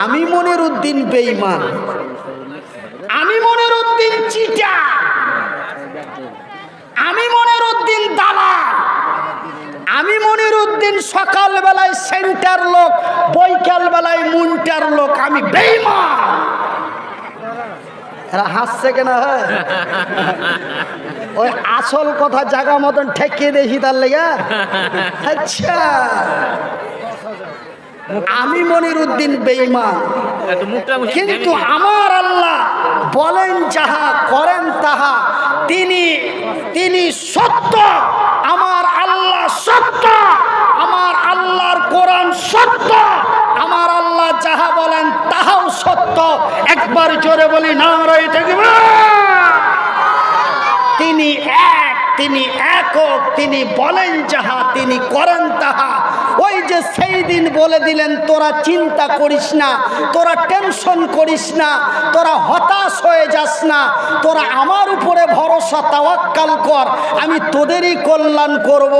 আমি মনিরউদ্দিন বেঈমান, আমি মনিরউদ্দিন চিটা, আমি মনিরউদ্দিন দালাল, আমি মনিরউদ্দিন সকাল বেলায় সেন্টার লোক, বৈকাল বেলায় মুন্টার লোক, আমি বেঈমান। এরা হাসছে কেন? ওই আসল কথা জায়গা মতন ঠেকিয়ে দেখি তার লেগে। আচ্ছা, আমি মনিরউদ্দিন বেঈমান, কিন্তু আমার আল্লাহ বলেন যাহা করেন তাহা তিনি সত্য। আমার আল্লাহ সত্য, আমার আল্লাহর কোরআন সত্য, আমার আল্লাহ যাহা বলেন তাহাও সত্য। একবার জোরে বলি নারায়ে তাকবীর। তিনি এক, তিনি একক, তিনি বলেন যাহা তিনি করেন তাহা। ওই যে সেই দিন বলে দিলেন, তোরা চিন্তা করিস না, তোরা টেনশন করিস না, তোরা হতাশ হয়ে যাস না, তোরা আমার উপরে ভরসা তাওয়াক্কাল কর, আমি তোদেরই কল্যাণ করব।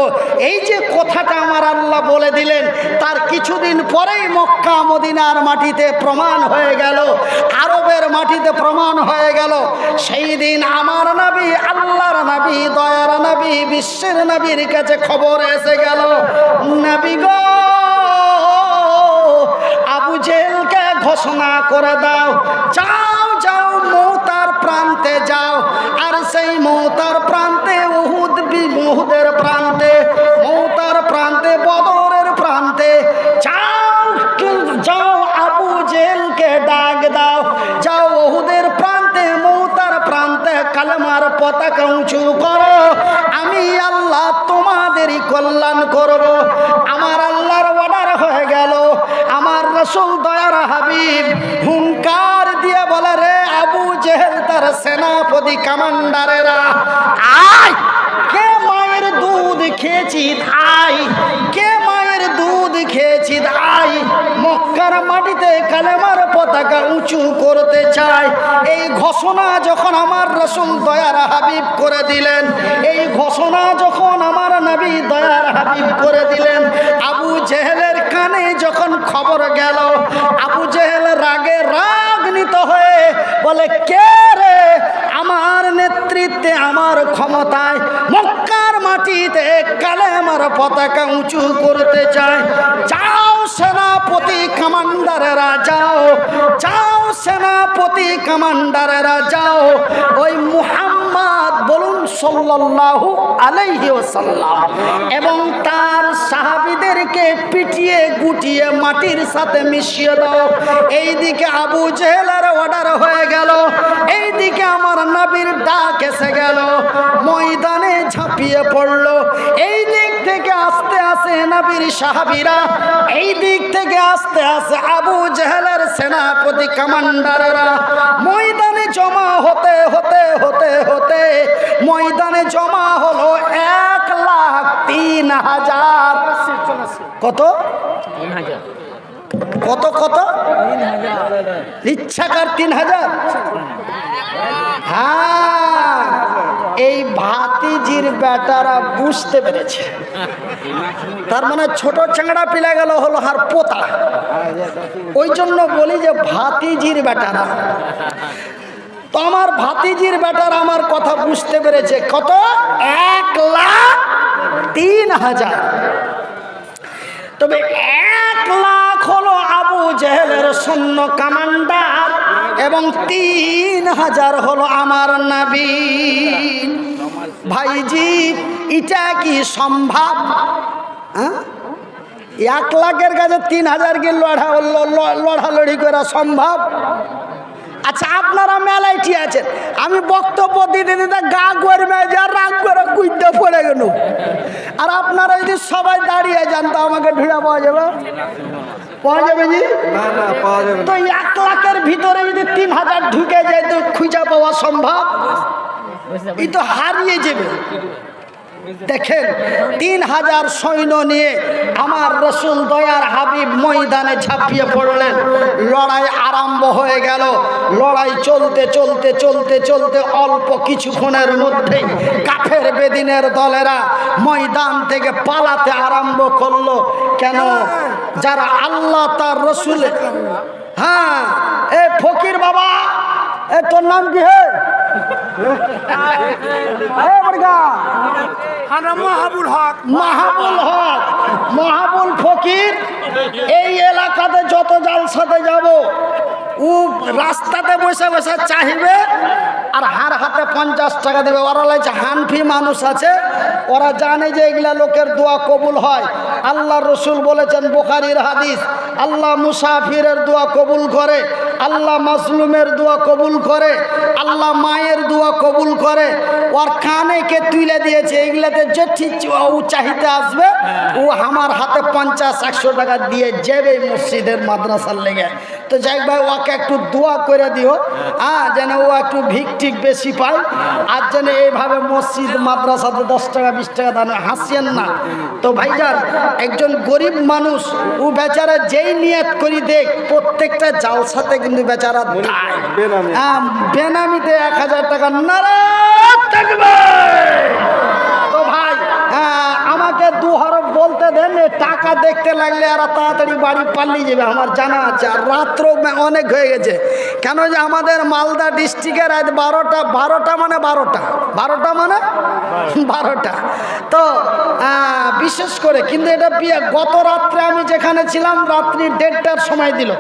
এই যে কথাটা আমার আল্লাহ বলে দিলেন, তার কিছুদিন পরেই মক্কা মদিনার মাটিতে প্রমাণ হয়ে গেল, আরবের মাটিতে প্রমাণ হয়ে গেল। সেই দিন আমার নবী, আল্লাহর নবী, দয়ার নবী, বিশ্বের নবীর কাছে খবর এসে গেল, নবী গো, আবু জেহেলকে ঘোষণা করে দাও, যাও যাও মৌতার প্রান্তে যাও, আর সেই মৌতার প্রান্তে উহুদের প্রান্তে, মৌতার প্রান্তে, বদরের প্রান্তে যাও, যাও আবু জেহেলকে ডাক দাও, যাও উহুদের প্রান্তে, মৌতার প্রান্তে কালেমার পতাকা উঁচু করো, আমি আল্লাহ তোমাদেরই কল্যাণ করব। আমার আল্লাহর অর্ডার হয়ে গেল। আমার রাসূল দয়ার হাবিব হুঙ্কার দিয়ে বলে, রে আবু জেহেল তার সেনাপতি কমান্ডারেরা, আয়, কে মায়ের দুধ খেয়েছিস আয়, কে মায়ের দুধ খেয়েছিস আয়, মক্কার মাটিতে কালেমার পতাকা উঁচু করতে চায়। এই ঘোষণা যখন আমার রাসূল দয়ার হাবিব করে দিলেন, এই ঘোষণা যখন আমার নবী দয়ার হাবিব করে দিলেন, আবু জেহেলের কানে যখন খবর গেল, আবু জেহেল রাগে রাগান্বিত হয়ে বলে, কে রে আমার নেতৃত্বে, আমার ক্ষমতায় মক্কার মাটিতে কালেমার পতাকা উঁচু করতে চায়? যাও সেনাপতি কমান্ডারেরা যাও, যাও সেনাপতি কমান্ডারেরা যাও, ওই মুহাম্মদ বলুন সাল্লাল্লাহু আলাইহি ওয়াসাল্লাম এবং তার সাহাবীদেরকে পিটিয়ে গুটিয়ে মাটির সাথে মিশিয়ে দাও। এইদিকে আবু জেহেলের অর্ডার হয়ে গেল, এইদিকে আমার নবীর ডাক এসে গেল, ময়দানে ঝাঁপিয়ে পড়ল। এই দিক থেকে আস্তে আস্তে নবীর সাহাবীরা, এই দিক থেকে আস্তে আস্তে আবু জেহেলের সেনাপতি কমান্ডাররা ময়দানে জমা হতে হতে হতে হতে ময়দানে জমা হলো 1,03,000। কত কত কত? ইচ্ছাকার 3,000। হ্যাঁ, এই ভাতিজির বেটারা বুঝতে পেরেছে, তার মানে ছোট চাংড়া পিলা গেল হলো হার পোতা। ওই জন্য বলি যে ভাতিজির বেটারা, তো আমার ভাতিজির বেটারা আমার কথা বুঝতে পেরেছে। কত? 1,03,000। তবে 1 লাখ হলো আবু জেহেলের সৈন্য কমান্ডার এবং 3,000 হলো আমার নবী। ভাইজি, এটা কি সম্ভব? 1 লাখের কাছে 3,000 কে লড়ালড়ি করা সম্ভব? আচ্ছা, আপনারা মেলায় ঠিক আছেন, আমি বক্তব্য দিতে দিতে গা গরমে যা রাগ করে কুইতে পড়ে গেল। আর আপনারা যদি সবাই দাঁড়িয়ে যান তো আমাকে ঢুড়া পাওয়া যাবে? পাওয়া যাবে জি? তো 1 লাখের ভিতরে যদি 3,000 ঢুকে যায় তো খুঁজে পাওয়া সম্ভব? এই তো হারিয়ে যাবে। দেখেন, 3,000 সৈন্য নিয়ে আমার রাসূল দয়ার হাবিব ময়দানে ঝাঁপিয়ে পড়লেন। লড়াই আরম্ভ হয়ে গেল। লড়াই চলতে চলতে চলতে চলতে অল্প কিছুক্ষণের মধ্যেই কাফের বেদিনের দলেরা ময়দান থেকে পালাতে আরম্ভ করলো। কেন? যারা আল্লাহ তার রসুল হ্যাঁ, এ ফকির বাবা, এ তোর নাম কি হে? মাহাবুল হক। মাহাবুল হক, মাহাবুল ফকির। এই এলাকাতে যত জালসাতে যাব, ও রাস্তাতে বসে বসে চাহিবে আর হার হাতে 50 টাকা দেবে। ওরা লাগছে হানফি মানুষ আছে, ওরা জানে যে এগুলা লোকের দোয়া কবুল হয়। আল্লাহ রসুল বলেছেন, বুখারীর হাদিস, আল্লাহ মুসাফিরের দোয়া কবুল করে, আল্লাহ মাজলুমের দোয়া কবুল করে, আল্লাহ মায়ের দোয়া কবুল করে। ওর কানে কে তুলে দিয়েছে, এইগুলাতে যে ঠিক ও চাহিতে আসবে, ও আমার হাতে 50-100 টাকা দিয়ে যাবে মসজিদের মাদ্রাসার লেগে। তো যাই ভাই, ওকে একটু দোয়া করে দিও, যেন ও একটু ভিক টিক বেশি পায়, আর যেন এইভাবে মসজিদ মাদ্রাসাতে 10 টাকা 20 টাকা দান হাসিয়েন না। তো ভাইজান, একজন গরিব মানুষ, ও বেচারা যেই নিয়ত করি দেখ, প্রত্যেকটা জালসাতে কিন্তু বেচারা দেয়। বেনামিতে 1000 টাকা নারাজ থাকবে। তো ভাই, আমাকে 2 হরফ বলতে দেন, টাকা দেখতে লাগলে আর তাড়াতাড়ি বাড়ি পালিয়ে যাবে, আমার জানা আছে। আর রাত্র অনেক হয়ে গেছে, কেন যে আমাদের মালদা ডিস্ট্রিক্টের আজ 12টা মানে 12টা মানে 12টা। তো বিশেষ করে কিন্তু এটা গত রাত্রে আমি যেখানে ছিলাম, রাত্রি 1:30টার সময় দিল।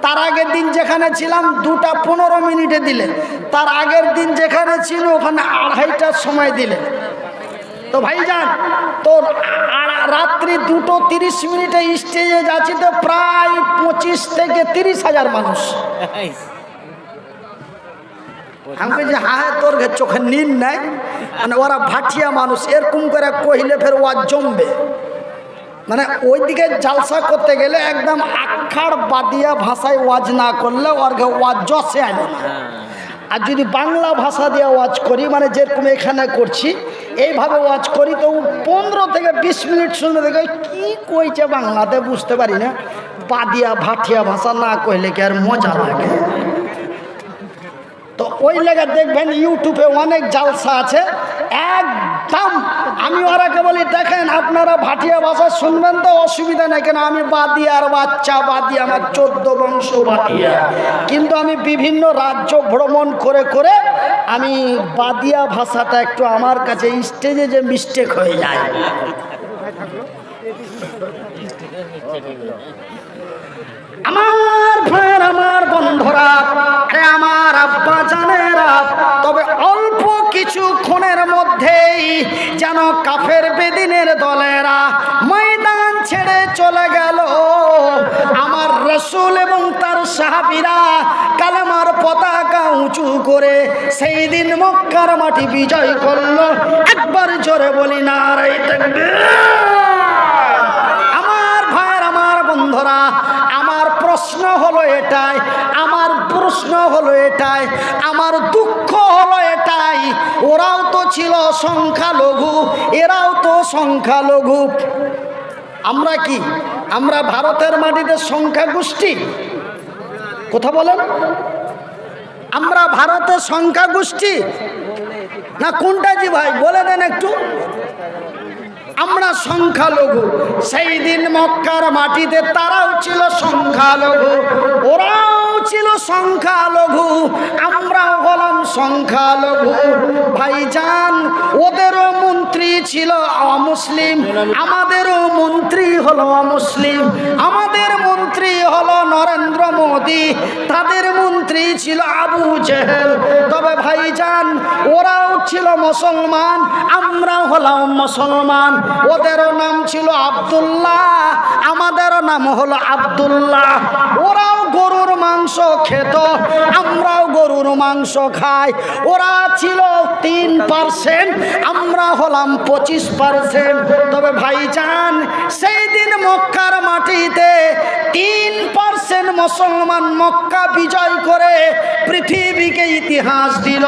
তার আগের দিন যেখানে ছিলাম 2টা 15 মিনিটে দিলে। তার আগের দিন যেখানে ছিল ওখানে 2:30টার সময় দিলে। তো ভাইজান, তো রাত্রি 2:30 মিনিটে স্টেজে যাচ্ছি, তো প্রায় 25 থেকে 30 হাজার মানুষ। আমি বলছি, হ্যাঁ তোর চোখে নীল নাই, মানে ওরা ভাটিয়া মানুষ, এরকম করে কহিলে ফের ওয়াজ জমবে। মানে ওইদিকে জালসা করতে গেলে একদম আখাড় বাদিয়া ভাষায় ওয়াজ না করলে ওর ওয়াজ জসে আনে না। আর যদি বাংলা ভাষা দিয়ে ওয়াজ করি, মানে যেরকম এখানে করছি, এইভাবে ওয়াজ করি, তো 15 থেকে 20 মিনিট শুনে দেখে কি কইছে বাংলাতে বুঝতে পারি না। বাদিয়া ভাটিয়া ভাষা না কইলে কি আর মজা লাগে? তো ওই লেগে দেখবেন ইউটিউবে অনেক জালসা আছে, একদম আমি ওরাকে বলি, দেখেন আপনারা ভাটিয়া ভাষা শুনবেন তো অসুবিধা নেই, কেন আমি বাদিয়ার বাচ্চা, বাদিয়া আমার 14 বংশ বাদিয়া। কিন্তু আমি বিভিন্ন রাজ্য ভ্রমণ করে করে আমি বাদিয়া ভাষাটা একটু আমার কাছে স্টেজে যে মিস্টেক হয়ে যায়। আমার ভাইয়ের, আমার বন্ধুরা, আমার আব্বা জানেরা, তবে অল্প কিছুক্ষণের মধ্যেই যেন কাফের বেদিনের দলেরা ময়দান ছেড়ে চলে গেল। আমার রাসূল এবং তার সাহাবীরা কালেমার পতাকা উঁচু করে সেই দিন মক্কার মাটি বিজয় করলো। একবার জোরে বলি নারে তাকবীর। আমার ভাইয়ের, আমার বন্ধুরা, আমার প্রশ্ন হলো এটাই, আমার দুঃখ হলো এটাই, ওরাও তো ছিল সংখ্যালঘু, এরাও তো সংখ্যালঘু। আমরা কি? আমরা ভারতের মাটিতে সংখ্যা গোষ্ঠী? কথা বলেন, আমরা ভারতের সংখ্যা গোষ্ঠী না কোনটা? জি ভাই বলে দেন একটু। আমরা সংখ্যালঘু। সেই দিন মক্কার মাটিতে তারাও ছিল সংখ্যালঘু, ওরাও ছিল সংখ্যালঘু, আমরাও হলাম সংখ্যালঘু। ভাইজান, ওদেরও মন্ত্রী ছিল অমুসলিম, আমাদেরও মন্ত্রী হলো অমুসলিম। আমাদের মন্ত্রী হলো নরেন্দ্র মোদী, তাদের মন্ত্রী ছিল আবু জেহেল। তবে ভাইজান, ওরাও ছিল মুসলমান, আমরাও হলাম মুসলমান। ওদেরও নাম ছিল আব্দুল্লাহ, আমাদেরও নাম হলো আব্দুল্লাহ। ওরাও গরুর মাংস খেত, আমরাও গরুর মাংস খাই। ওরা ছিল 3%, আমরা হলাম 25%। তবে ভাইজান, সেই দিন মক্কার মাটিতে 3% মুসলমান মক্কা বিজয় করে পৃথিবীকে ইতিহাস দিল।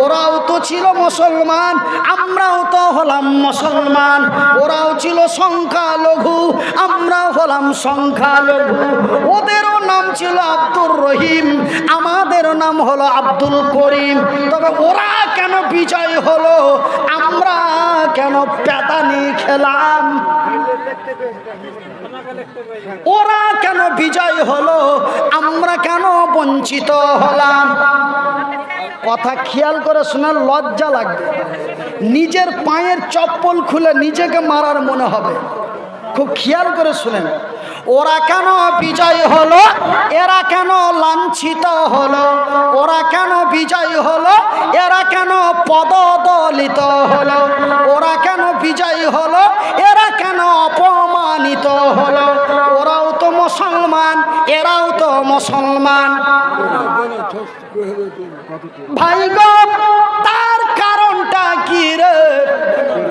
ওরাও তো ছিল মুসলমান, আমরাও তো হলাম মুসলমান। ওরাও ছিল সংখ্যালঘু, আমরাও হলাম সংখ্যালঘু। ওদেরও নাম ছিল আব্দুর রহিম, আমাদেরও নাম হলো আব্দুল করিম। তবে ওরা কেন বিজয় হলো, আমরা কেন পেতানি খেলাম? ওরা কেন বিজয় হলো, আমরা কেন বঞ্চিত হলাম? কথা খেয়াল করে শোনার লজ্জা লাগবে, নিজের পায়ের চপ্পল খুলে নিজেকে মারার মনে হবে। খুব খেয়াল করে শুনেন, ওরা কেন বিজয় হলো, এরা কেন লাঞ্ছিত হলো, ওরা কেন বিজয় হলো, এরা কেন পদদলিত হলো, ওরা কেন বিজয় হলো, এরা কেন অপমানিত হলো? ওরাও তো মুসলমান, এরাও তো মুসলমান। ভাই গো, তার কারণটা কি রে?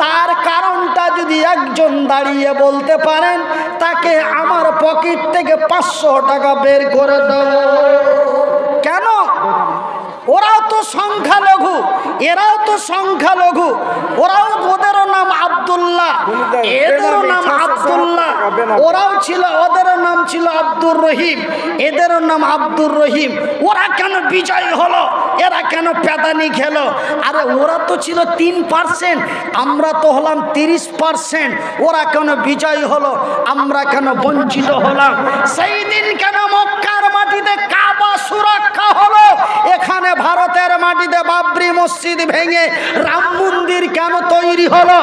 তার কারণটা যদি একজন দাঁড়িয়ে বলতে পারেন, তাকে আমার পকেট থেকে 500 টাকা বের করে দেব। কেন? ওরাও তো সংখ্যালঘু, এরাও তো সংখ্যালঘু। ওরাও, ওদেরও নাম আব্দুল্লাহ, এদেরও নাম আব্দুল্লাহ। ওরাও ছিল, ওদেরও নাম ছিল আব্দুর রহিম, এদেরও নাম আব্দুর রহিম। ওরা কেন বিজয় হলো, এরা কেন পেদানি খেলো? আরে ওরা তো ছিল 3%, আমরা তো হলাম 30%। ওরা কেন বিজয় হলো, আমরা কেন বঞ্চিত হলাম? সেই দিন কেন মক্কার মাটিতে কাবা সুরক্ষা হলো, এখানে ভারতের মাটিতে বাবরি মসজিদ ভেঙে রাম মন্দির কেন তৈরি হলো?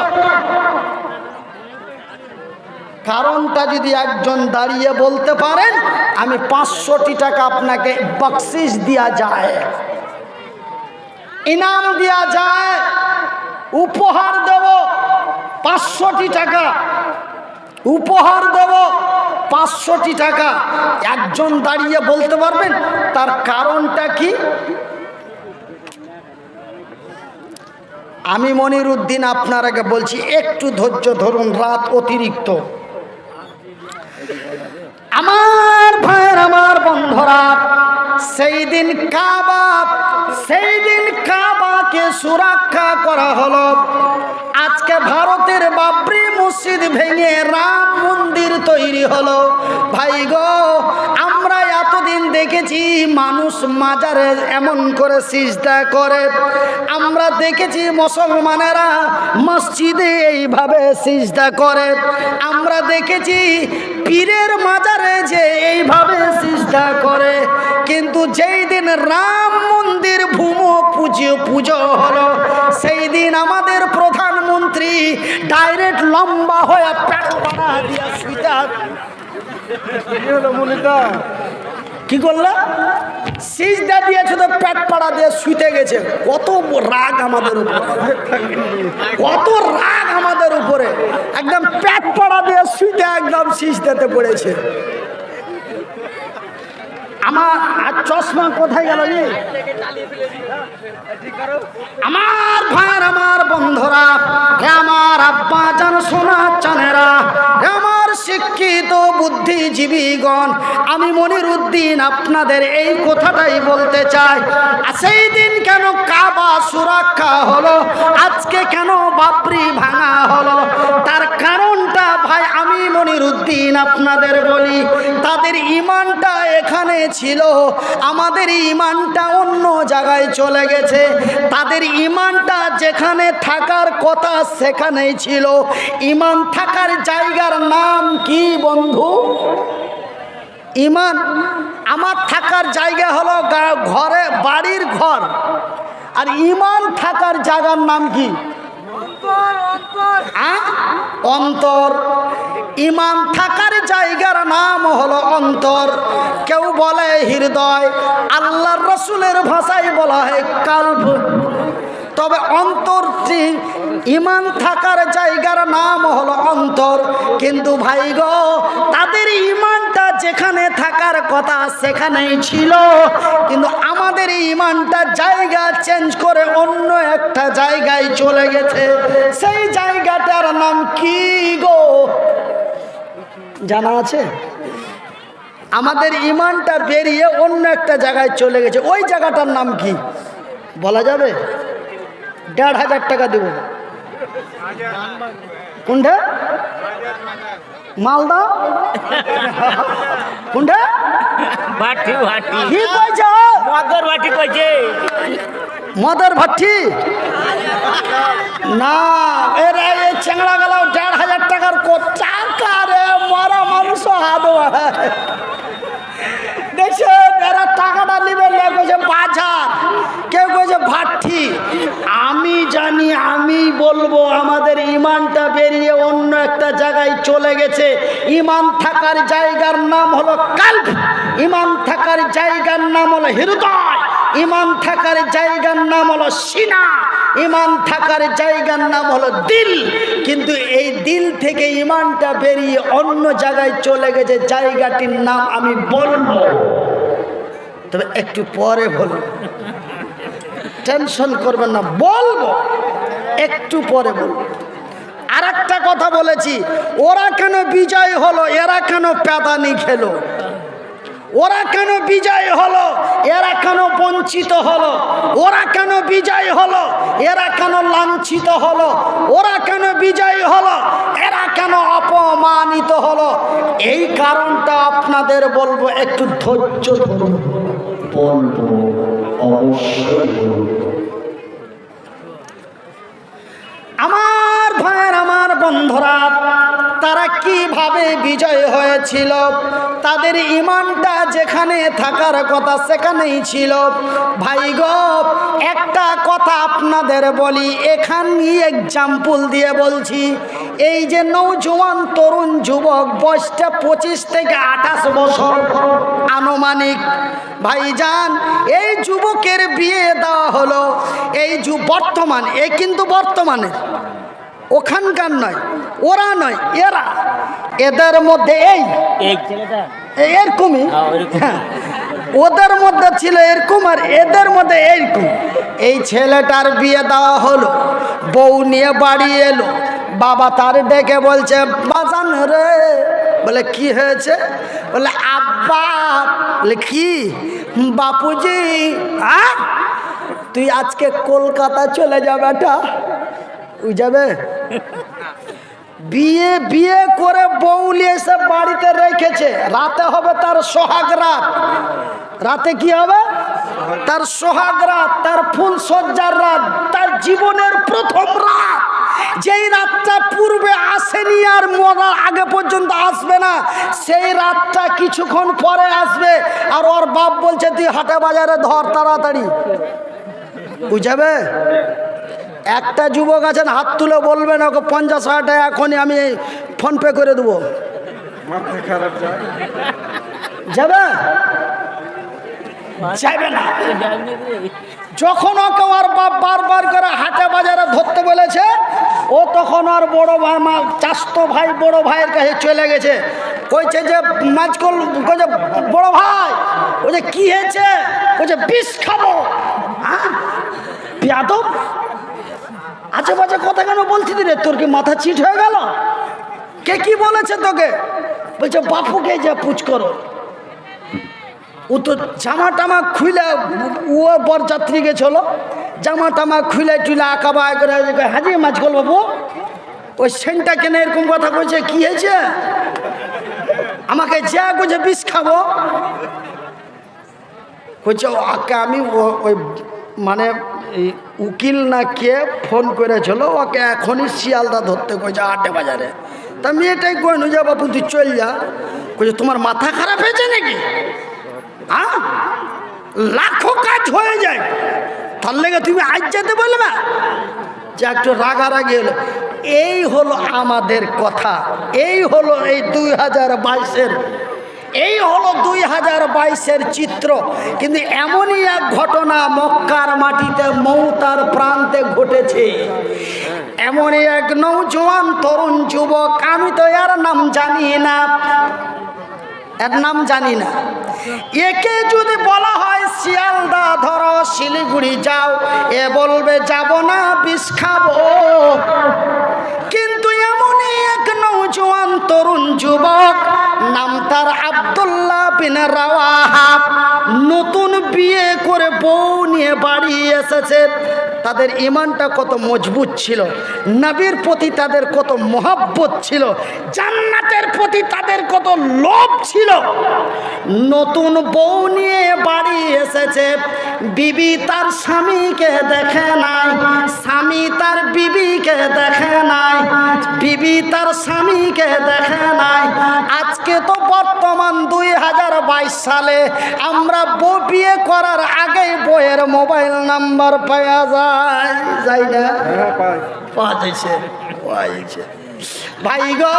কারণটা যদি একজন দাঁড়িয়ে বলতে পারেন, আমি 500 টাকা আপনাকে বকশিশ দেয়া যায়, ইনাম দেয়া যায়, উপহার দেব 500 টাকা, উপহার দেব 500 টাকা। একজন দাঁড়িয়ে বলতে পারবেন তার কারণটা কি? আমি মনিরুদ্দিন আপনার আগে বলছি, একটু ধৈর্য ধরুন, রাত অতিরিক্ত। আমার ভাইয়ের, আমার বন্ধুরা, সেই দিন কাবাকে সুরক্ষা করা হলো। আজকে ভারতের বাবরি মসজিদ ভেঙে রাম মন্দির তৈরি হলো। ভাই গো, আমরা এতদিন দেখেছি মানুষ মাজারে এমন করে সিজদা করে, আমরা দেখেছি মুসলমানেরা মসজিদে এইভাবে সিজদা করে, আমরা দেখেছি পীরের মাজারে যে এইভাবে সিজদা করে। কিন্তু যেই দিন রাম মন্দির পুজো হলো, সেই দিন আমাদের প্রধানমন্ত্রী ডাইরেক্ট লম্বা হয়ে পেট বানা দিয়া শুইতে, কি করলো? সিজদা দিয়েছে তো পেট পাড়া দিয়ে শুইতে গেছে। কত রাগ আমাদের উপরে, কত রাগ আমাদের উপরে, একদম পেট পাড়া দিয়ে শুইতে একদম সিজদাতে পড়েছে। আমার আর চশমা কোথায় গেল? আমার ভাইয়ের, আমার বন্ধুরা, আমার আব্বা জান, সোনা চানেরা, আমার শিক্ষিত বুদ্ধিজীবীগণ, আমি মনিরুদ্দিন আপনাদের এই কথাটাই বলতে চাই। সেই দিন কেন কাবা সুরক্ষা হলো, আজকে কেন বাবরি ভাঙা হলো, তার কারণটা ভাই আমি মনিরুদ্দিন আপনাদের বলি। তাদের ঈমানটা এখানে ছিল, আমাদের ঈমানটা অন্য জায়গায় চলে গেছে। তাদের ঈমানটা যেখানে থাকার কথা সেখানেই ছিল। ঈমান থাকার জায়গার নাম কি বন্ধু? ঈমান। আমার থাকার জায়গা হলো ঘরে, বাড়ির ঘর। আর ঈমান থাকার জায়গার নাম কি? অন্তর। ঈমান থাকার জায়গার নাম হলো অন্তর। কেউ বলে হৃদয়, আল্লাহর রাসূলের ভাষায় বলা হয় কালব। তবে অন্তরটি, ঈমান থাকার জায়গার নাম হলো অন্তর। কিন্তু ভাই গো, তাদের ঈমানটা যেখানে থাকার কথা সেখানেই ছিল, কিন্তু আমাদের ঈমানটা জায়গা চেঞ্জ করে অন্য একটা জায়গায় চলে গেছে। সেই জায়গাটার নাম কি গো, জানা আছে? আমাদের ঈমানটা বেরিয়ে অন্য একটা জায়গায় চলে গেছে। ওই জায়গাটার নাম কি বলা যাবে? ১,৫০০ টাকা দেব। কোনটা? মালদা? কোনটা? ভাটি ভাটি কি কইছ? মদর ভাটি কইছে। মদর ভাটি না, এরা এই চেংড়া গেল ১,৫০০ টাকার টাকা রে, মরা মানুষ হাত বাড়ায়। দেখছেন এরা টাকাটা নেবেন না, কইছে বাজার, কেউ কইছে ভাট্টি। আমি জানি, আমি বলবো আমাদের ইমানটা বেরিয়ে অন্য একটা জায়গায় চলে গেছে। ইমান থাকার জায়গার নাম হলো কাল্ব, ইমান থাকার জায়গার নাম হলো হৃদয়, ইমান থাকার জায়গার নাম হলো সিনা, ইমান থাকার জায়গার নাম হলো দিল। কিন্তু এই দিল থেকে ইমানটা বেরিয়ে অন্য জায়গায় চলে গেছে, জায়গাটির নাম আমি বলবো, তবে একটু পরে বলবো, টেনশন করবেন না, বলবো একটু পরে বলবো। আর একটা কথা বলেছি, ওরা কেন বিজয় হলো, এরা কেন প্যাদানি খেলো? ওরা কেন বিজয় হলো, এরা কেন বঞ্চিত হলো? ওরা কেন বিজয় হলো, এরা কেন লাঞ্ছিত হলো? ওরা কেন বিজয় হলো, এরা কেন অপমানিত হলো? এই কারণটা আপনাদের বলবো, একটু ধৈর্য ধরুন, বলবো অবশ্যই বলবো। আমার ভাইয়ের, আমার বন্ধুরা, তারা কিভাবে বিজয় হয়েছিল? তাদের ইমানটা যেখানে থাকার কথা সেখানেই ছিল। ভাই গো, একটা কথা আপনাদের বলি, এখানে এক্সাম্পল দিয়ে বলছি। এই যে নৌজওয়ান তরুণ যুবক, বয়সটা 25 থেকে 28 বছর আনুমানিক, ভাইজান এই যুবকের বিয়ে দেওয়া হলো। এই বর্তমান, এ কিন্তু বর্তমানে, ওখানকার নয়, ওরা নয়, এরা, এদের মধ্যে এই ছেলেটা এরকমই, হ্যাঁ, ওদের মধ্যে ছিল এরকম আর এদের মধ্যে এইরকম। এই ছেলেটার বিয়ে দেওয়া হলো, বউ নিয়ে বাড়ি এলো, বাবা তার ডেকে বলছে, বাজান রে, বলে কি হয়েছে? বলে আব্বা। বলে কি? বাপুজি, তুই আজকে কলকাতা চলে যা বেটা। ওই যাবে বিয়ে করে বউ নিয়ে এসে বাড়িতে রেখেছে, রাতে হবে তার সোহাগ রাত। রাতে কি হবে? তার সোহাগ রাত, তার ফুল সজ্জার রাত, তার জীবনের প্রথম রাত। যেই রাতটা পূর্বে আসেনি আর মরার আগে পর্যন্ত আসবে না, সেই রাতটা কিছুক্ষণ পরে আসবে। আর ওর বাপ বলছে, তুই হাটে বাজারে ধর তাড়াতাড়ি। বুঝাবে? একটা যুবক আছেন, হাত তুলে বলবেন ওকে 50,000 টাকা এখনই আমি ফোনপে করে দেবো। যাবে? যাবে না। যখন ওকে ওর বাপ বারবার করে হাটে বাজারে ধরতে বলেছে, ও তখন আর বড় ভাই, চাচতো ভাই বড় ভাইয়ের কাছে চলে গেছে। কইছে যে মাঝকল, কইছে বড় ভাই, বলছে কি হয়েছে? বলছে বিষ খাবো। বেয়াদব, আজে বাজে কথা কেন বলছিস রে? তোর কি মাথা চিট হয়ে গেল? কে কি বলেছে তোকে? বলছে বাপুকে যা পুছ করো। ও তো জামা টামা খুলে, ও বরযাত্রী গেছিল, জামা টামা খুলে টুলে আঁকাবায় করে হাজি মাঝকল বাবু, ওই সেন্টটা কেন এরকম কথা বলছে? কি হয়েছে? আমাকে যা কইছে বিষ খাবো। কইছে ওকে আমি ওই মানে উকিল না কে ফোন করেছিল, ওকে এখনই শিয়ালদা ধরতে কইছে হাটে বাজারে। তা মেয়েটাই কইনু যা বাপু তুই চল যা। কইছে তোমার মাথা খারাপ হয়েছে নাকি? হ্যাঁ, লাখো কাজ হয়ে যায়, তার লেগে তুমি আজ যেতে বলবে যে একটু রাগারাগি হলো। এই হলো আমাদের কথা, এই হলো এই 2022-এর, এই হলো 2022-এর চিত্র। কিন্তু এমনই এক ঘটনা মক্কার মাটিতে মৌতার প্রান্তে ঘটেছে। এমনই এক নৌজওয়ান তরুণ যুবক, আমি তো এর নাম জানি না, এর নাম জানি না। একে যদি বলা হয় শিয়ালদা ধরো, শিলিগুড়ি যাও, এ বলবে যাব না, বিষ খাবো। কিন্তু এমনই এক নৌজওয়ান তরুণ যুবক, নাম তার আব্দুল্লাহ বিন রাওয়াহা, নতুন বিয়ে করে বউ নিয়ে বাড়ি এসেছে। তাদের ইমানটা কত মজবুত ছিল, নবীর প্রতি তাদের কত মহব্বত ছিল, জান্নাতের প্রতি তাদের কত লোভ ছিল। নতুন বউ নিয়ে বাড়ি এসেছে, বিবি তার স্বামীকে দেখে নাই, স্বামী তার বিবিকে দেখে নাই, বিবি তার স্বামীকে দেখে নাই। আজকে তো বর্তমান 2022 সালে আমরা বিয়ে করার আগেই বইয়ের মোবাইল নাম্বার পাওয়া যায় না? পাওয়া যাচ্ছে ভাই গো।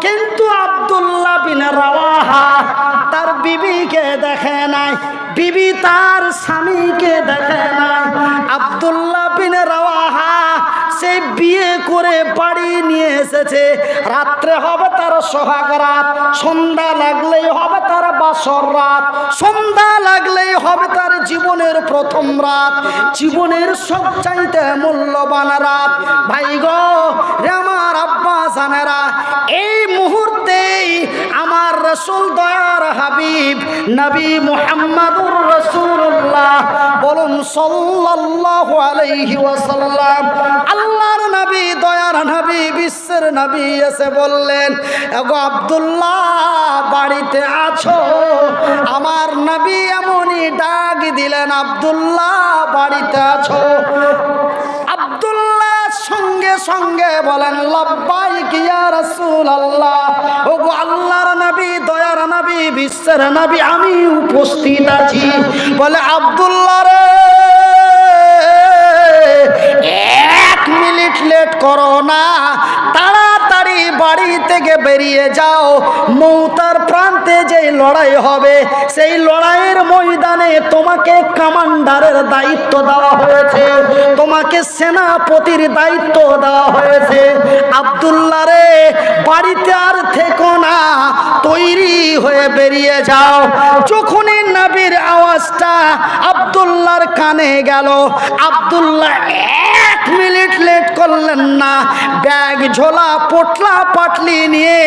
কিন্তু আব্দুল্লাহ বিন রাওয়াহা তার বিবিকে দেখে নাই, বিবি তার স্বামীকে দেখে নাই। আব্দুল্লাহ বিন রাওয়াহা সে বিয়ে করে বাড়ি নিয়ে এসেছে। রাত্রে হবে তার সোহাগ রাত, সন্ধ্যা লাগলেই হবে তার বাসর রাত, সন্ধ্যা লাগলেই হবে তার জীবনের প্রথম রাত, জীবনের সবচাইতে মূল্যবান রাত। ভাই গো রে আমার আব্বা জানেরা, এই মুহূর্তেই আমার রাসূল দয়ার হাবিব নবী মুহাম্মদুর রাসূলুল্লাহ বলুন সাল্লাল্লাহু আলাইহি ওয়াসাল্লাম, আল্লাহর নবী দয়ার নবী বিশ্বের নবী এসে বললেন, এগো আব্দুল্লাহ বাড়িতে আছো? আমার নবী এমনই ডাক দিলেন, আব্দুল্লাহ বাড়িতে আছো? আব্দুল্লাহ সঙ্গে সঙ্গে বলেন, লাব্বাইক ইয়া রাসূলুল্লাহ, ওগো আল্লাহর নবী দয়ার নবী বিশ্বের নবী আমি উপস্থিত আছি। বলে আব্দুল্লাহ রে, 1 মিনিট লেট করো না, তাড়াতাড়ি বাড়ি থেকে বেরিয়ে যাও। মৌতার প্রান্তে যে লড়াই হবে সেই লড়াইয়ের ময়দানে তোমাকে কমান্ডারের দায়িত্ব দেওয়া হয়েছে, তোমাকে সেনাপতির দায়িত্ব দেওয়া হয়েছে। আব্দুল্লাহ রে বাড়িতে আর থেকো না, তৈরি হয়ে বেরিয়ে যাও। যখনই নবীর আওয়াজটা আব্দুল্লাহর কানে গেল, আব্দুল্লাহ 1 মিনিট লেট করলেন না, ব্যাগ ঝোলা পোটলা পাটলি নিয়ে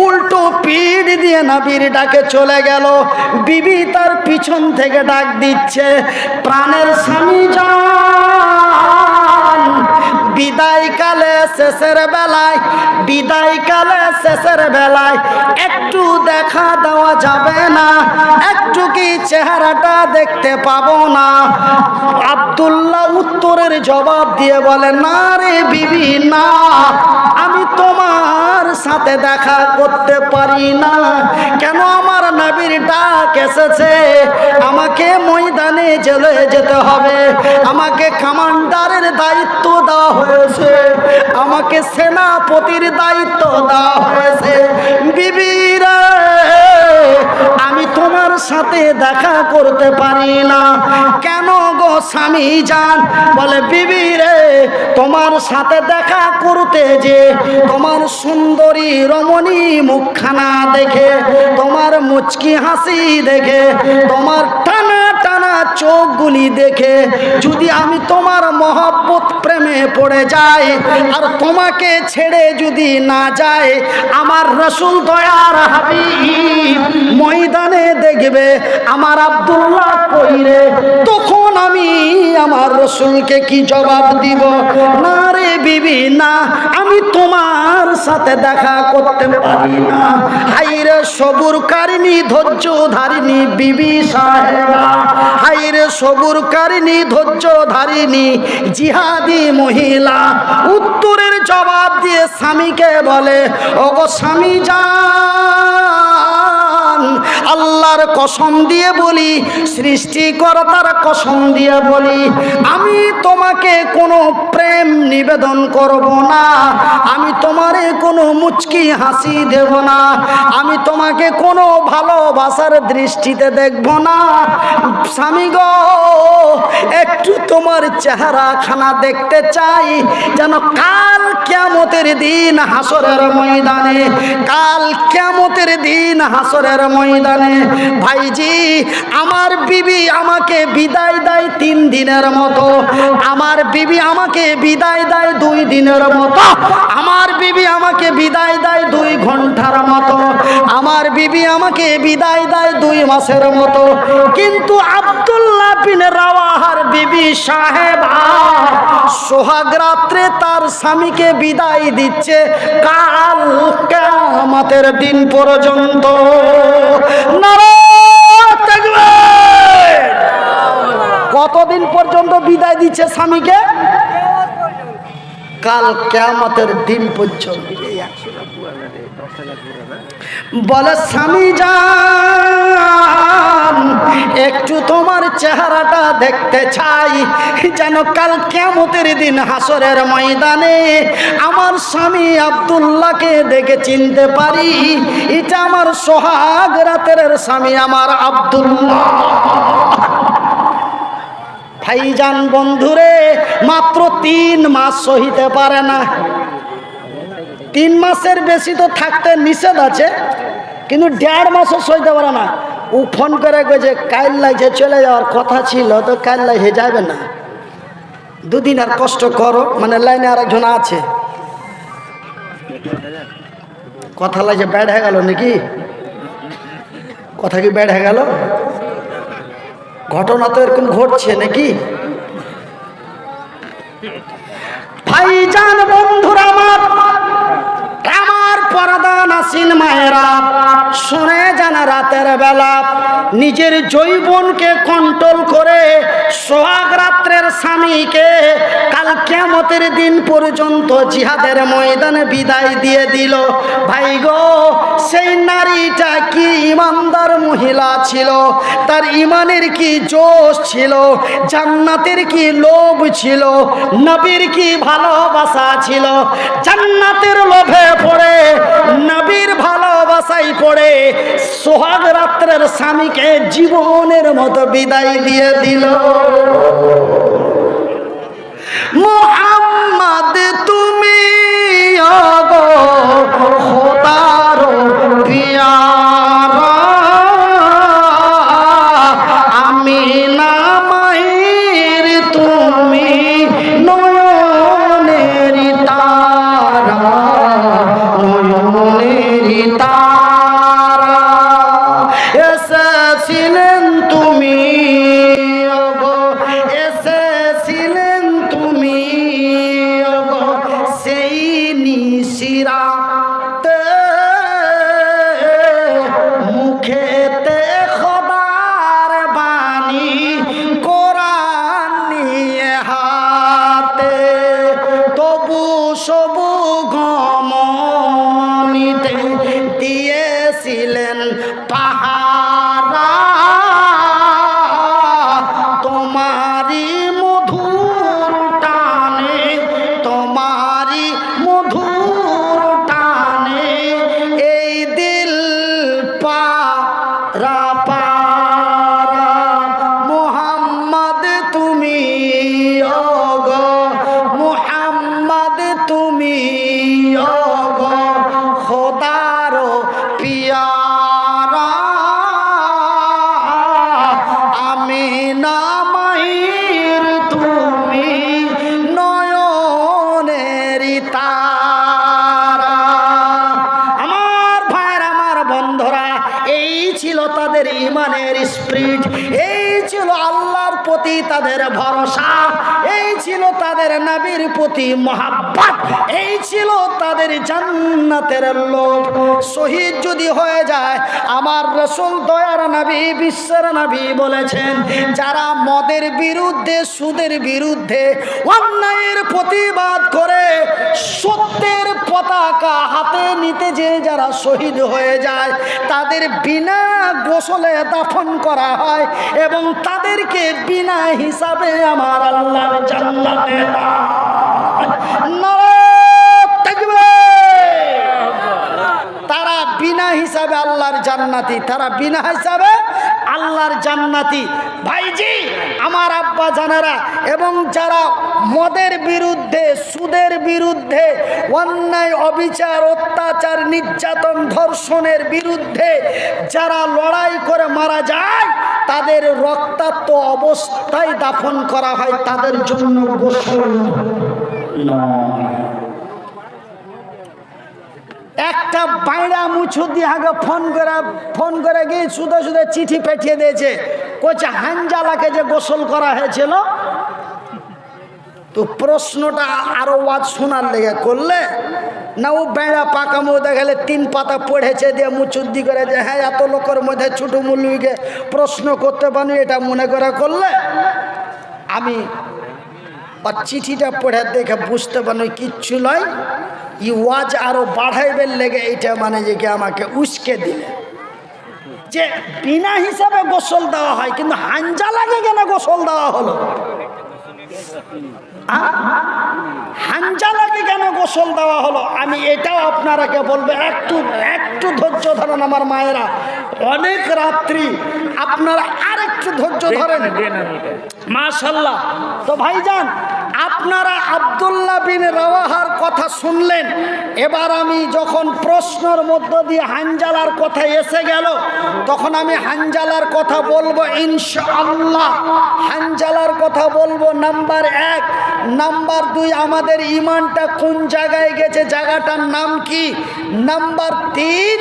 উল্টো পিঠ দিয়ে নবীর ডাকে চলে গেল। বিবি তার পিছন থেকে ডাক দিচ্ছে, প্রাণের স্বামী যান, বিদায়কালে শেষের বেলায়, বিদায়কালে শেষের বেলায় একটু দেখা দেওয়া যাবে না? একটু কি চেহারাটা দেখতে পাবো না? আব্দুল্লাহ উত্তরের জবাব দিয়ে বলে, না রে বিবি না, আমি তোমার সাথে দেখা করতে পারি না। কেন? আমার নবীর ডাক এসেছে, আমাকে ময়দানে জেলে যেতে হবে, আমাকে কমান্ডারের দায়িত্ব দেওয়া হয়েছে, আমাকে সেনাপতির দায়িত্ব দেওয়া হয়েছে। বিবিরা আমি তোমার সাথে দেখা করতে পারি না। কেন গো স্বামী জান? বলে বিবি রে, তোমার সাথে দেখা করতে যে তোমার সুন্দরী রমণী মুখখানা দেখে, তোমার মুচকি হাসি দেখে, তোমার টানা টানা চোখগুলি দেখে যদি আমি তোমার মহব্বত প্রেমে পড়ে যাই আর তোমাকে ছেড়ে যদি না যায়, আমার রাসূল দয়ার হাবিব ময়দানে দেখবে আমার আব্দুল্লাহ কইরে, তখন আমি আমার রাসূলকে কি জবাব দিব? না রে বিবি না, আমি তোমার সাথে দেখা করতে পারি না। হাইরে সবুরকারিনী ধৈর্য ধারিনী বিবি সাহেবা, হাইরে সবুরকারিনী ধৈর্য ধারিনী জিহাদি মহিলা। উত্তরের জবাব দিয়ে স্বামীকে বলে, ওগো স্বামী জান, আল্লাহর কসম দিয়ে বলি, সৃষ্টিকর্তার কসম দিয়ে বলি, আমি তোমাকে কোনো প্রেম নিবেদন করব না, আমি তোমারে কোনো মুচকি হাসি দেব না, আমি তোমাকে কোনো ভালোবাসার দৃষ্টিতে দেখব না। স্বামী গো, একটু তোমার চেহারা খানা দেখতে চাই, যেন কাল কিয়ামতের দিন হাসরের ময়দানে, কাল কিয়ামতের দিন হাসরের ময়দানে ভাইজি আমার বিবি আমাকে বিদায় দেয় 3 দিনের মতো, আমার বিবি আমাকে বিদায় দেয় 2 দিনের মতো, আমার বিবি আমাকে বিদায় দেয় 2 ঘন্টার মতো, আমার বিবি আমাকে বিদায় দেয় 2 মাসের মতো। কিন্তু আব্দুল্লাহ বিন রাওয়াহার বিবি সাহেবা সোহাগ রাত্রে তার স্বামীকে বিদায় দিচ্ছে কাল কিয়ামতের দিন পর্যন্ত। নারায়ে তাকবীর! কতদিন পর্যন্ত বিদায় দিচ্ছে স্বামীকে? কাল কিয়ামতের দিন পর্যন্ত। বলে স্বামী যান একটু তোমার চেহারাটা দেখতে চাই, যেন কাল কিয়ামতের দিন হাসরের ময়দানে আমার স্বামী আব্দুল্লাহকে দেখে চিনতে পারি, এটা আমার সোহাগ রাতের স্বামী আমার আব্দুল্লাহ। ভাইজান বন্ধুরে, মাত্র 3 মাস সহিতে পারে না। 3 মাসের বেশি তো থাকতে নিষেধ আছে, কিন্তু 1.5 মাসও সইতে পারে না। ও ফোন করে যে কাল লাগছে চলে যাওয়ার কথা ছিল, তো কাল লাগছে যাবে না, 2 দিন আর কষ্ট করো। মানে লাইনে আরেকজন আছে, কথা লাগছে ব্যাড হয়ে গেল নাকি? কথা কি ব্যাড হয়ে গেল? ঘটনা তো এরকম ঘটছে নাকি? ভাইজান বন্ধুরা আমার পর্দা নাসিন মায়েরা, শুনে যান রাতের বেলা নিজের যৌবনকে কন্ট্রোল করে সোহাগ রাত্রের স্বামীকে কাল কিয়ামতের দিন পর্যন্ত জিহাদের ময়দানে বিদায় দিয়ে দিল। ভাই গো, সেই নারীটা কি ইমানদার মহিলা ছিল, তার ইমানের কি জোশ ছিল, জান্নাতের কি লোভ ছিল, নবীর কি ভালোবাসা ছিল। জান্নাতের লোভে পড়ে, নবীর ভালোবাসায় পড়ে সোহাগ রাত্রের স্বামীকে জীবনের মতো বিদায় দিয়ে দিল। মুহাম্মদ তুমি ওগো খোদার পিয়ারা, আমিনা মায়ের তুমি নয়নের তারা, নয়নের তারা, এসেছিলেন তুমি ওগো, এসেছিলেন তুমি ওগো সেই নিশিরাতে, মুখেতে খোদার বাণী কোরআন নিয়ে হাতে, তবু সবু গমনিতে দিয়েছিলেন পাহারা, তোমারি মধুর টানে, তোমারি মধুর টানে এই দিল পারা পারা। মুহাম্মদ তুমি ওগো, মুহাম্মদ তুমি ওগো খোদার পিয়ারা, আমিনা মায়ের তুমি নয়নের তারা। আমার ভাইয়ের, আমার বন্ধুরা, এই ছিল তাদের ইমানের স্পিরিট, এই ছিল আল্লাহর প্রতি তাদের ভরসা, এই ছিল তাদের নবীর প্রতি মহাব্বত, এই ছিল তাদের জান্নাতের লোভ। শহীদ যদি হয়ে যায়, আমার রাসূল দয়ার নবী বিশ্বের নবী বলেছেন, যারা মদের বিরুদ্ধে, সুদের বিরুদ্ধে, অন্যায়ের প্রতিবাদ করে সত্যের পতাকা হাতে নিতে যে যারা শহীদ হয়ে যায়, তাদের বিনা গোসলে দাফন করা হয় এবং তাদেরকে বিনা হিসাবে আমার আল্লাহর জান্নাতে তারা বিনা হিসাবে আল্লাহর জান্নাতি, তারা বিনা হিসাবে আল্লাহর জান্নাতি। ভাইজি আমার আব্বা জানারা, এবং যারা মদের বিরুদ্ধে, সুদের বিরুদ্ধে, অন্যায় অবিচার অত্যাচার নির্যাতন ধর্ষণের বিরুদ্ধে যারা লড়াই করে মারা যায়, তাদের রক্তাক্ত অবস্থায় দাফন করা হয়, তাদের জন্য গোসল নয়। একটা বাইরা মুছু দিয়ে আগে ফোন করে গিয়ে শুধু শুধু চিঠি পাঠিয়ে দিয়েছে, কোচা হানজালাকে যে গোসল করা হয়েছিল। তো প্রশ্নটা আরো ওয়াজ শোনার লেগে করলে না, ও বেড়া পাকামো দেখালে 3 পাতা পড়েছে দিয়ে মুচুদ্দি করে যে হ্যাঁ এত লোকের মধ্যে ছোট মুলুইকে প্রশ্ন করতে পারি, এটা মনে করে করলে আমি চিঠিটা পড়ে দেখে বুঝতে পারি কিচ্ছু নয়। ই ওয়াজ আরো বাড়াইবের লেগে এইটা মানে যে কি আমাকে উস্কে দিলে যে বিনা হিসাবে গোসল দেওয়া হয়, কিন্তু হানজালাকে কেন গোসল দেওয়া হলো? হানজালাকে কেন গোসল দেওয়া হলো? আমি এটাও আপনারাকে বলবো, একটু একটু ধৈর্য ধরেন আমার মায়েরা, অনেক রাত্রি, আপনারা আরেকটু ধৈর্য ধরেন মাশাআল্লাহ। তো ভাইজান, আপনারা আব্দুল্লাহ বিন রাওয়াহার কথা শুনলেন। এবার আমি যখন প্রশ্নের মধ্য দিয়ে হানজালার কথা এসে গেল, তখন আমি হানজালার কথা বলবো ইনশাআল্লাহ। হানজালার কথা বলবো নাম্বার 1। নাম্বার 2, আমাদের ইমানটা কোন জায়গায় গেছে, জায়গাটার নাম কি? নাম্বার 3,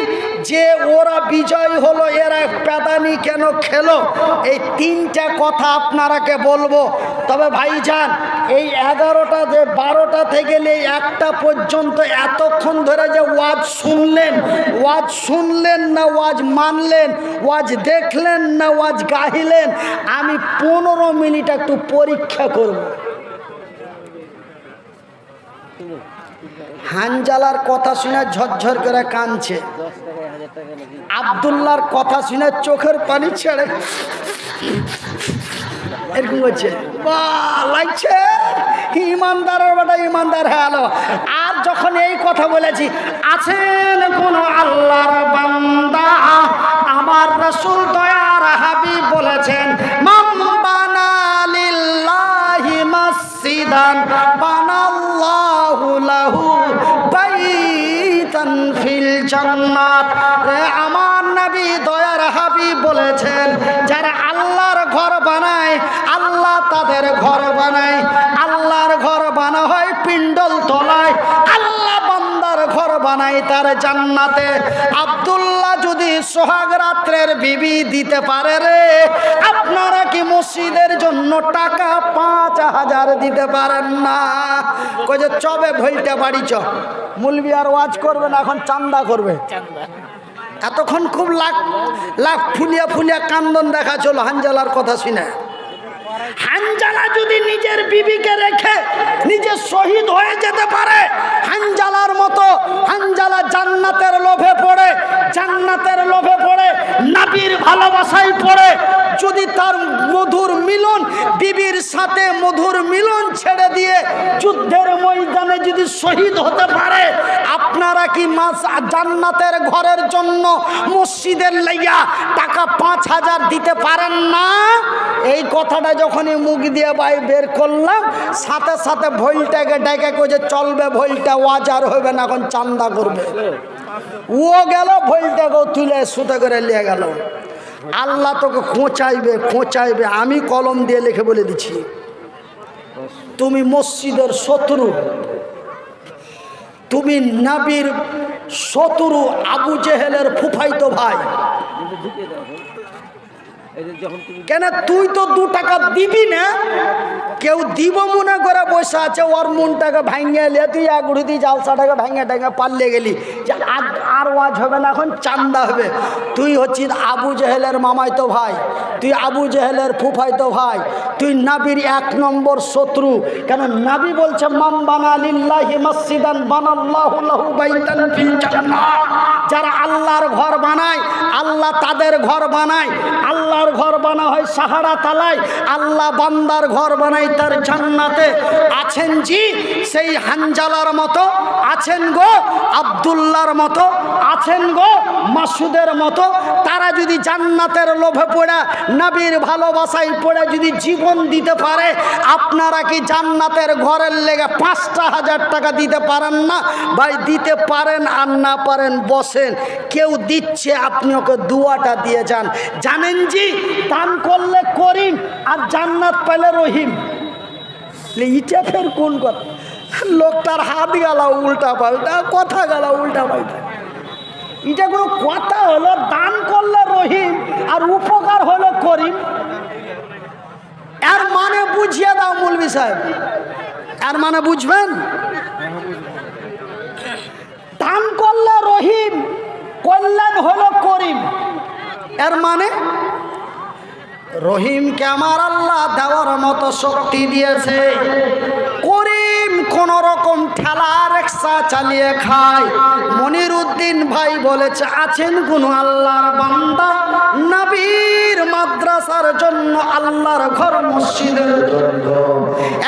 যে ওরা বিজয় হলো, এরা প্যাদানি কেন খেলো? এই 3টা কথা আপনারাকে বলবো। তবে ভাইজান, এই 11টা যে 12টা থেকে এই 1টা পর্যন্ত এতক্ষণ ধরে যে ওয়াজ শুনলেন না ওয়াজ মানলেন, ওয়াজ দেখলেন না ওয়াজ গাইলেন, আমি 15 মিনিট একটু পরীক্ষা করব। হানজালার কথা শুনে ঝরঝর করে কাঁদছে, আব্দুল্লাহর কথা শুনে চোখের পানি ছেড়ে এরকম হচ্ছে, বাহ লাগছে, ইমানদারের বেটা ইমানদার হয়ে গেল। আর যখন এই কথা বলেছি, আছেন কোন আল্লাহর বান্দা, আমার রাসূল দয়ার হাবিব বলেছেন, মান বানা লিল্লাহি মাসজিদান বানাল্লাহু লাহু বাইতান ফিল জান্নাত। আমার নবী দয়ার হাবিব বলেছেন, যারা আল্লাহর ঘর বানায়, আল্লাহ তাদের ঘর বানায়। আল্লাহর ঘর বানা হয় পিণ্ডল তলায়, আল্লাহ বান্দার ঘর বানায় তার জান্নাতে। আব্দুল্লাহ যদি সোহাগ রাত্রের বিবি দিতে পারে রে, আপনারা কি মসজিদের জন্য টাকা 5000 দিতে পারেন না? কই যে চবে ভইলটা বাড়ি চ, মুলবি আর ওয়াজ করবে না, এখন চান্দা করবে। এতক্ষণ খুব লাখ লাখ ফুলিয়া ফুলিয়া কান্দন দেখা চলো হানজালার কথা শুনে। হানজালা যদি নিজের বিবিকে রেখে নিজে শহীদ হয়ে যেতে পারে হানজালার মতো, হানজালা জান্নাতের লোভে পড়ে, জান্নাতের লোভে পড়ে, নবীর ভালোবাসায় পড়ে, যদি তার মধুর মিলন, বিবির সাথে মধুর মিলন ছেড়ে দিয়ে যুদ্ধের ময়দানে যদি শহীদ হতে পারে, আপনারা কি জান্নাতের ঘরের জন্য মসজিদের লাইয়া টাকা 5000 দিতে পারেন না? এই কথাটা যখনই মুখ দিয়ে বাই বের করলাম, সাথে সাথে ভইলটাকে ডেকে কইছে চলবে, ভইলটা ওয়াজ আর হবে না, এখন চান্দা করবে। ও গেল, ভইলটাকেও তুলে সুতে করে নিয়ে গেল। আল্লাহ তোকে খোঁচাইবে। আমি কলম দিয়ে লিখে বলে দিচ্ছি, তুমি মসজিদের শত্রু, তুমি নবীর শত্রু, আবু জেহেলের ফুফাইতো ভাই। কেন তুই তো 2 টাকা দিবি না, কেউ দিব মনে করে বসে আছে, ওর মনটাকে ভাঙিয়ে নিয়ে তুই এক ঘুড়ি জালসাটাকে ভেঙে টেঙে পাল্লে গেলি যে আর ওয়াজ হবে না, এখন চান্দা হবে। তুই হচ্ছিস আবু জেহেলের মামাইতো ভাই, তুই আবু জেহেলের ফুফাইতো ভাই, তুই নবীর 1 নম্বর শত্রু। কেন নবী বলছে, মান বানা লিল্লাহি মাসজিদান বানাল্লাহু লাহু বাইতান ফিল জান্নাহ। যারা আল্লাহর ঘর বানায়, আল্লাহ তাদের ঘর বানায়। আল্লাহর ঘর বানা হয় সাহারা তালায়, আল্লাহ বান্দার ঘর বানায় তার জান্নাতে। আছেন জি সেই হানজালার মতো, আছেন গো আব্দুল্লাহর মতো, আছেন গো মাসুদের মতো। তারা যদি জান্নাতের লোভে পড়ে, নবীর ভালোবাসায় পড়ে যদি জীবন দিতে পারে, আপনারা কি জান্নাতের ঘরের লেগে 5000 টাকা দিতে পারেন না? ভাই দিতে পারেন আর না পারেন বসেন, কেউ দিচ্ছে, আপনি ওকে দুয়াটা দিয়ে যান। জানেন জি, দান করলে করিম আর জান্নাত পেলে রহিম। ইটা ফের কোন কথা? লোকটার হাত গেলা উল্টা পাল্টা, কথা গেলা উল্টা পাল্টা, এটা কোনো কথা হলো? দান করলে রহিম আর উপকার হলো করিম। এর মানে বুঝিয়ে দাও মৌলভী সাহেব, এর মানে বুঝবেন? দান করলে রহিম, কল্যাণ হলো করিম। এর মানে রহিমকে আমার আল্লাহ দেওয়ার মতো শক্তি দিয়েছে, করিম কোন রকম রকম ঠেলা রিক্সা চালিয়ে খায়। মনিরুদ্দিন ভাই বলেছে, আছেন কোনো আল্লাহর বান্দা নবীর মাদ্রাসার জন্য, আল্লাহর ঘর মসজিদের জন্য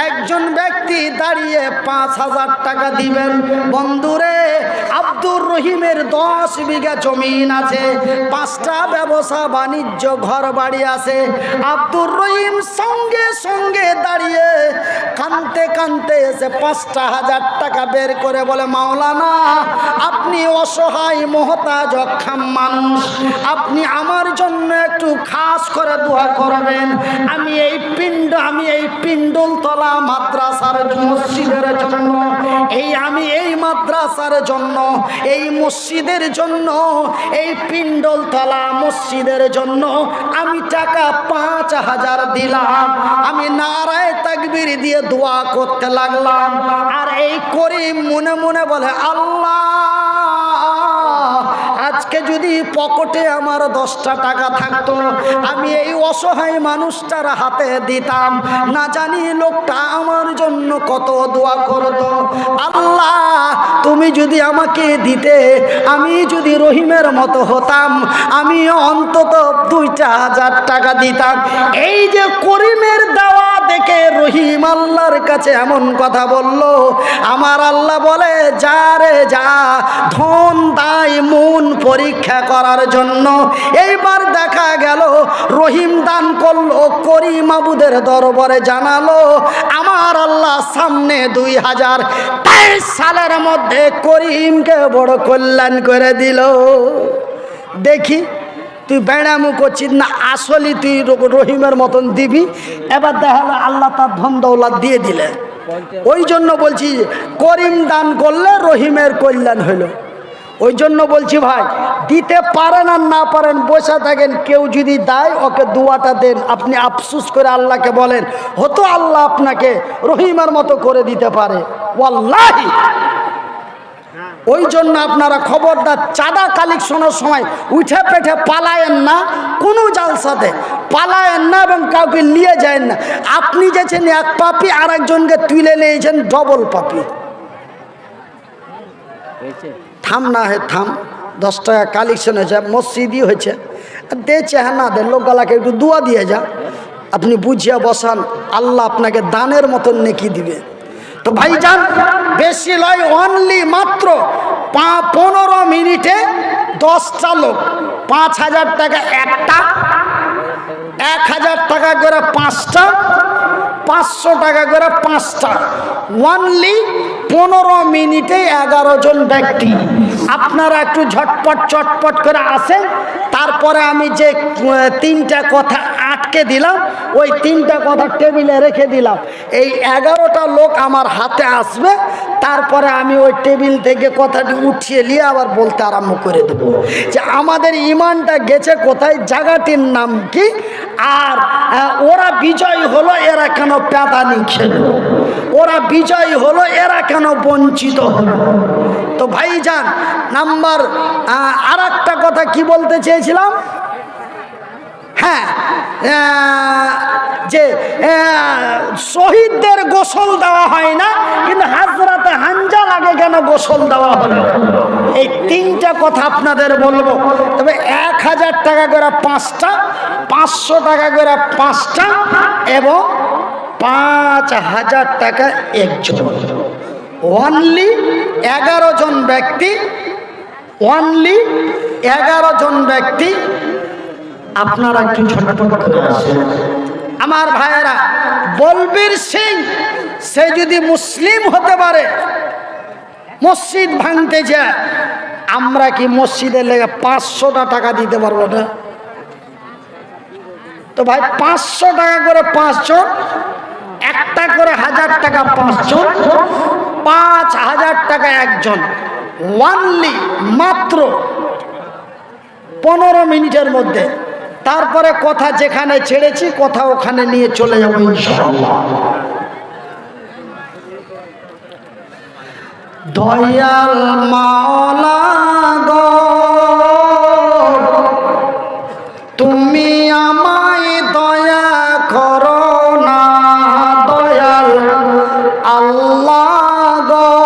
একজন ব্যক্তি দাঁড়িয়ে 5,000 টাকা দিবেন? বন্ধুরে, আব্দুর রহিমের 10 বিঘা জমিন আছে, 5টা ব্যবসা বাণিজ্য ঘর বাড়ি আছে। আব্দুর রহিম সঙ্গে সঙ্গে দাঁড়িয়ে কানতে কানতে এসে 5,000 টাকা বের করে বলে, মাওলানা আপনি অসহায় মহতাজ অক্ষম মানুষ, আপনি আমার জন্য একটু খাস করে দোয়া করবেন। আমি এই পিণ্ডলতলা মাদ্রাসার মসজিদের জন্য, আমি এই মাদ্রাসার জন্য, এই মসজিদের জন্য, এই পিণ্ডলতলা মসজিদের জন্য আমি টাকা 5,000 দিলাম। আমি নারায়ে তাকবীর দিয়ে দোয়া করতে লাগলাম। আর এই করিম মনে মনে বলে, আল্লাহ আজকে যদি পকেটে আমার 10টা টাকা থাকতো, আমি এই অসহায় মানুষটার হাতে দিতাম, না জানি লোকটা আমার জন্য কত দোয়া করতো। আল্লাহ তুমি যদি আমাকে দিতে, আমি যদি রহিমের মতো হতাম, আমি অন্তত 2,000 টাকা দিতাম। এই যে করিমের দেওয়া দেখে রহিম আল্লাহর কাছে এমন কথা বলল। আমার আল্লাহ বলে, যা রে যা, ধন দায় মন পরীক্ষা করার জন্য। এইবার দেখা গেল রহিম দান করলো, করিম আবুদের দরবারে জানালো, আমার আল্লাহ সামনে 2023 সালের মধ্যে করিমকে বড় কল্যাণ করে দিল। দেখি তুই বেড়ামু করছিস না, আসলে তুই রহিমের মতন দিবি। এবার দেখা গেল আল্লাহ তার ধন দৌলত দিয়ে দিলেন। ওই জন্য বলছি, করিম দান করলে রহিমের কল্যাণ হইল। ওই জন্য বলছি ভাই, দিতে পারেন আর না পারেন বসে থাকেন, কেউ যদি দেয় ওকে দুয়াটা দেন। আপনি আফসুস করে আল্লাহকে বলেন, হতো আল্লাহ আপনাকে রহিমের মতো করে দিতে পারে, ওয়াল্লাহি। ওই জন্য আপনারা খবরদার চাঁদা কালেকশনের সময় উঠে পেঠে পালায়েন না, কোনো জালসাতে পালায়েন না এবং কাউকে নিয়ে যায় না। আপনি যেছেন এক পাপি, আর একজনকে তুলে নিয়েছেন ডবল পাপি। থাম না হে থাম, 10 টাকা কালেকশন হয়েছে, মসজিদই হয়েছে, দিয়েছে হ্যাঁ না দে, লোকগুলাকে একটু দোয়া দিয়ে যা। আপনি বুঝিয়ে বসান, আল্লাহ আপনাকে দানের মতন নেকি দিবে। তো ভাইজান, বেশি লয়, অনলি মাত্র 15 মিনিটে 10টা লোক, 5,000 টাকা একটা, 1,000 টাকা করে 5টা, 500 টাকা করে 5টা, অনলি 15 মিনিটে 11 জন ব্যক্তি। আপনারা একটু ঝটপট চটপট করে আসেন। তারপরে আমি যে 3টা কথা আটকে দিলাম, ওই 3টা কথা টেবিলে রেখে দিলাম। এই 11টা লোক আমার হাতে আসবে, তারপরে আমি ওই টেবিল থেকে কথাটি উঠিয়ে নিয়ে আবার বলতে আরম্ভ করে দেব যে আমাদের ইমানটা গেছে কোথায়, জায়গাটির নাম কি, আর ওরা বিজয় হলো, এরা কেন প্যাদানি খেলো, ওরা বিজয় হলো, এরা কেন বঞ্চিত হলো। তো ভাইজান, নাম্বার আর একটা কথা কি বলতে চেয়েছিলাম, হ্যাঁ, যে শহীদদের গোসল দেওয়া হয় না, কিন্তু হাজরাতে হানজালাকে কেন গোসল দেওয়া হলো। এই 3টা কথা আপনাদের বলবো। তবে 1,000 টাকা করে 5টা, 500 টাকা করে 5টা এবং 5,000 টাকা একজন। অনলি 11 জন ব্যক্তি, অনলি 11 জন ব্যক্তি। আপনারা একটু ঝটপট করে আসেন আমার ভাইয়েরা। বলবীর সিং সে যদি মুসলিম হতে পারে, মসজিদ ভাঙতে যায়, আমরা কি মসজিদের লেগে 500টা টাকা দিতে পারবো না? তো ভাই 500 টাকা করে 5 জন, একটা করে 1,000 টাকা 5 জন, 5,000 টাকা একজন। ওয়ানলি মাত্র 15 মিনিটের মধ্যে। তারপরে কথা যেখানে ছেড়েছি কথা ওখানে নিয়ে চলে যাবো ইনশাআল্লাহ। দয়াল মাওলা গো, তুমি আমায় দয়া করো না, দয়াল আল্লাহ গো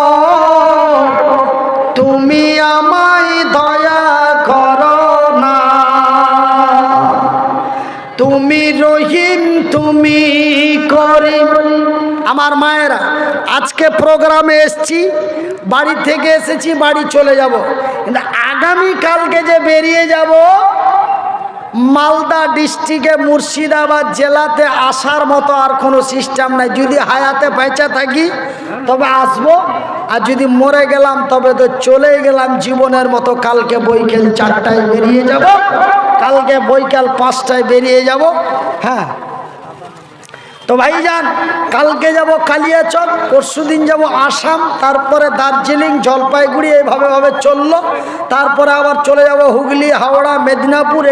করি। আমার মায়েরা, আজকে প্রোগ্রামে এসছি, বাড়ি থেকে এসেছি, বাড়ি চলে যাব, কিন্তু আগামীকালকে যে বেরিয়ে যাব মালদা ডিস্ট্রিক্টে মুর্শিদাবাদ জেলাতে আসার মতো আর কোনো সিস্টেম নাই। যদি হায়াতে বেঁচে থাকি তবে আসবো, আর যদি মরে গেলাম তবে তো চলে গেলাম জীবনের মতো। কালকে বৈকাল 4টায় বেরিয়ে যাব, কালকে বৈকাল 5টায় বেরিয়ে যাব। হ্যাঁ, তো ভাইজান, কালকে যাব কালিয়াচক, পরশুদিন যাব আসাম, তারপরে দার্জিলিং, জলপাইগুড়ি, এইভাবে চললো। তারপরে আবার চলে যাব হুগলি, হাওড়া, মেদিনীপুর।